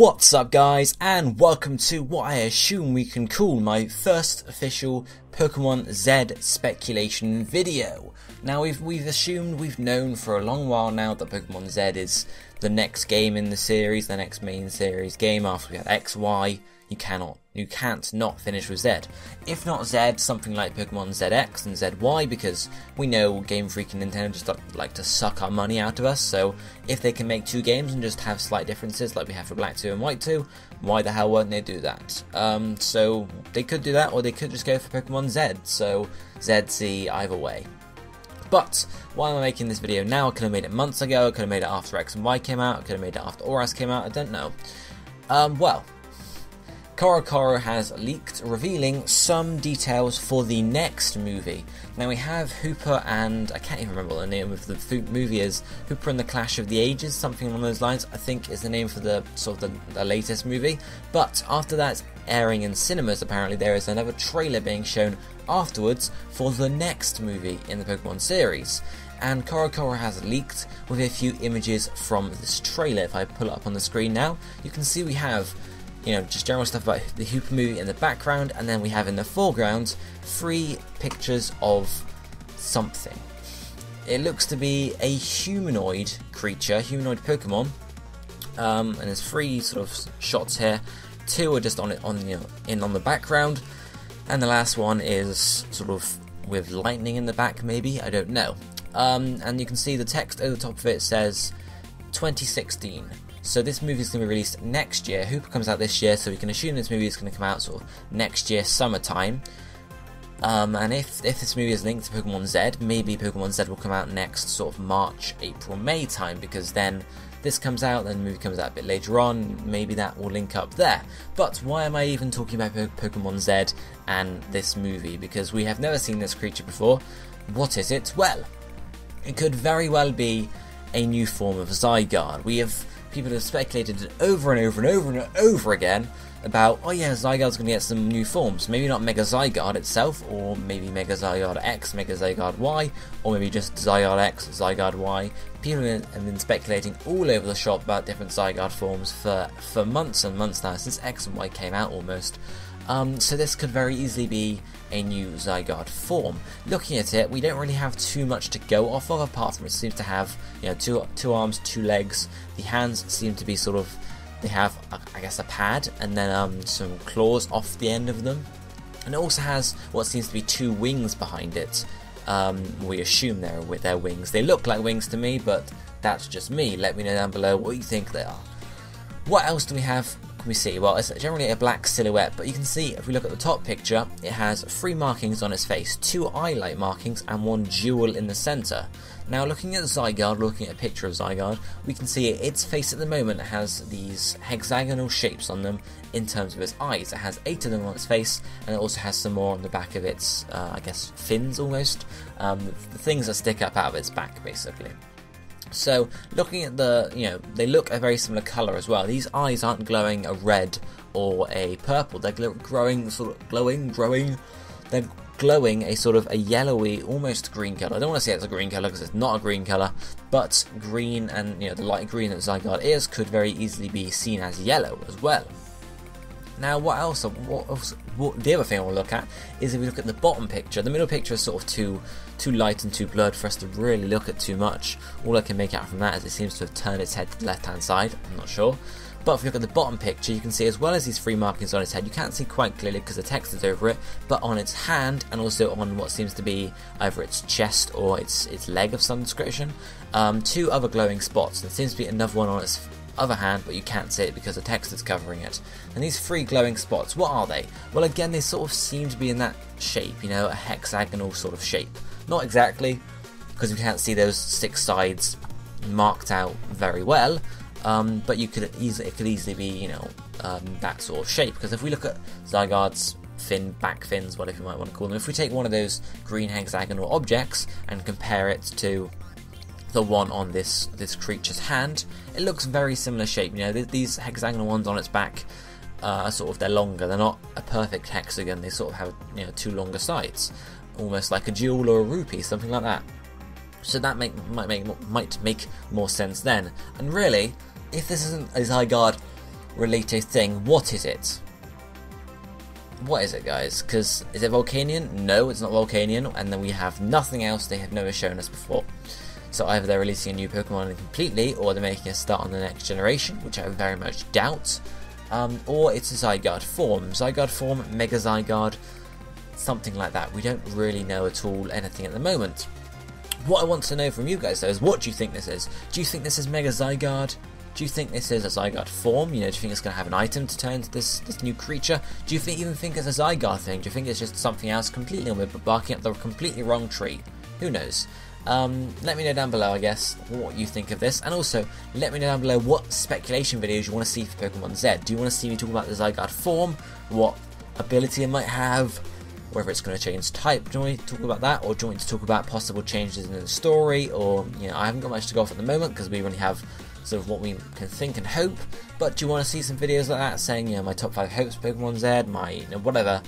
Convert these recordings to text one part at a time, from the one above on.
What's up guys, and welcome to what I assume we can call my first official Pokémon Z speculation video. Now we've known for a long while now that Pokémon Z is the next game in the series, the next main series game. After we had XY, you can't not finish with Z. If not Z, something like Pokémon ZX and ZY, because we know Game Freak and Nintendo just like to suck our money out of us, so if they can make two games and just have slight differences like we have for Black 2 and White 2, why the hell won't they do that? So they could do that, or they could just go for Pokémon Z, so ZZ either way. But why am I making this video now? I could have made it months ago, I could have made it after X and Y came out, I could have made it after Auras came out, I don't know. Well, CoroCoro has leaked, revealing some details for the next movie. Now we have Hooper and, I can't even remember what the name of the movie is, Hooper and the Clash of the Ages, something along those lines, I think is the name for the the latest movie. But after that airing in cinemas, apparently there is another trailer being shown afterwards for the next movie in the Pokemon series. And CoroCoro has leaked with a few images from this trailer. If I pull it up on the screen now, you can see we have, you know, just general stuff about the Hooper movie in the background, and then we have in the foreground 3 pictures of something. It looks to be a humanoid creature, humanoid Pokemon, and there's 3 sort of shots here. 2 are just on the background, and the last one is sort of with lightning in the back, maybe, I don't know. And you can see the text over the top of it says 2016. So this movie is going to be released next year. Hooper comes out this year, so we can assume this movie is going to come out sort of next year, summertime. And if this movie is linked to Pokemon Z, maybe Pokemon Z will come out next sort of March, April, May time, because then this comes out, then the movie comes out a bit later on, maybe that will link up there. But why am I even talking about Pokemon Z and this movie? Because we have never seen this creature before. What is it? Well, it could very well be a new form of Zygarde. People have speculated over and over and over and over again about, oh yeah, Zygarde's going to get some new forms. Maybe not Mega Zygarde itself, or maybe Mega Zygarde X, Mega Zygarde Y, or maybe just Zygarde X, Zygarde Y. People have been speculating all over the shop about different Zygarde forms for months and months now, since X and Y came out almost. So this could very easily be a new Zygarde form. Looking at it, we don't really have too much to go off of, apart from it seems to have, you know, two arms, 2 legs. The hands seem to be sort of, they have, I guess, a pad, and then some claws off the end of them. And it also has what seems to be 2 wings behind it. We assume they're with their wings. They look like wings to me, but that's just me. Let me know down below what you think they are. What else do we have? Can we see? Well, it's generally a black silhouette, but you can see if we look at the top picture, it has 3 markings on its face, 2 eye-like markings and 1 jewel in the centre. Now looking at Zygarde, looking at a picture of Zygarde, we can see its face at the moment has these hexagonal shapes on them in terms of its eyes. It has 8 of them on its face, and it also has some more on the back of its, I guess, fins almost, the things that stick up out of its back basically. So, looking at they look a very similar colour as well. These eyes aren't glowing a red or a purple, they're glowing a sort of a yellowy, almost green colour. I don't want to say it's a green colour because it's not a green colour, but green, and the light green that Zygarde is could very easily be seen as yellow as well. Now what else, the other thing I want to look at is if we look at the bottom picture. The middle picture is sort of too light and too blurred for us to really look at too much. All I can make out from that is it seems to have turned its head to the left hand side, I'm not sure. But if you look at the bottom picture, you can see as well as these 3 markings on its head, you can't see quite clearly because the text is over it, but on its hand and also on what seems to be either its chest or its leg of some description, 2 other glowing spots. There seems to be another one on its other hand, but you can't see it because the text is covering it. And these 3 glowing spots, what are they? Well, again, they sort of seem to be in that shape, a hexagonal sort of shape. Not exactly, because you can't see those 6 sides marked out very well, but it could easily be, that sort of shape. Because if we look at Zygarde's back fins, whatever you might want to call them, if we take one of those green hexagonal objects and compare it to the one on this creature's hand, it looks very similar shape. These hexagonal ones on its back are they're longer. They're not a perfect hexagon. They sort of have 2 longer sides, almost like a jewel or a rupee, something like that. So that might make more sense then. And really, if this isn't a Zygarde Relato thing. What is it? What is it, guys? Because is it Volcanion? No, it's not Volcanion, and then we have nothing else they have never shown us before. So either they're releasing a new Pokemon completely, or they're making a start on the next generation, which I very much doubt. Or it's a Zygarde form. Zygarde form, Mega Zygarde, something like that. We don't really know at all anything at the moment. What I want to know from you guys though is, what do you think this is? Do you think this is Mega Zygarde? Do you think this is a Zygarde form? You know, do you think it's going to have an item to turn into this new creature? Do you even think it's a Zygarde thing? Do you think it's just something else completely, and we're barking up the completely wrong tree? Who knows? Let me know down below, I guess, what you think of this, and also let me know down below what speculation videos you want to see for Pokemon Z. Do you want to see me talk about the Zygarde form, what ability it might have, whether it's going to change type? Do you want me to talk about that, or do you want me to talk about possible changes in the story? Or, you know, I haven't got much to go off at the moment because we only have sort of what we can think and hope. But do you want to see some videos like that, saying, you know, my top 5 hopes for Pokemon Z, my, you know, whatever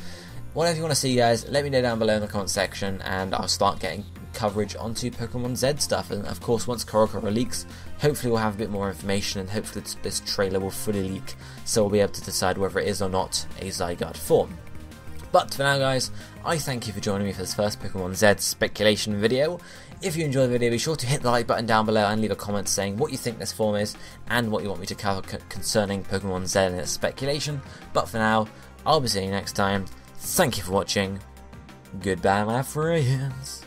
you want to see, guys? Let me know down below in the comment section, and I'll start getting coverage onto Pokemon Z stuff. And of course, once CoroCoro leaks, hopefully we'll have a bit more information, and hopefully this trailer will fully leak, so we'll be able to decide whether it is or not a Zygarde form. But for now, guys, I thank you for joining me for this first Pokemon Z speculation video. If you enjoyed the video, be sure to hit the like button down below and leave a comment saying what you think this form is and what you want me to cover concerning Pokemon Z and its speculation. But for now, I'll be seeing you next time. Thank you for watching. Goodbye, my friends.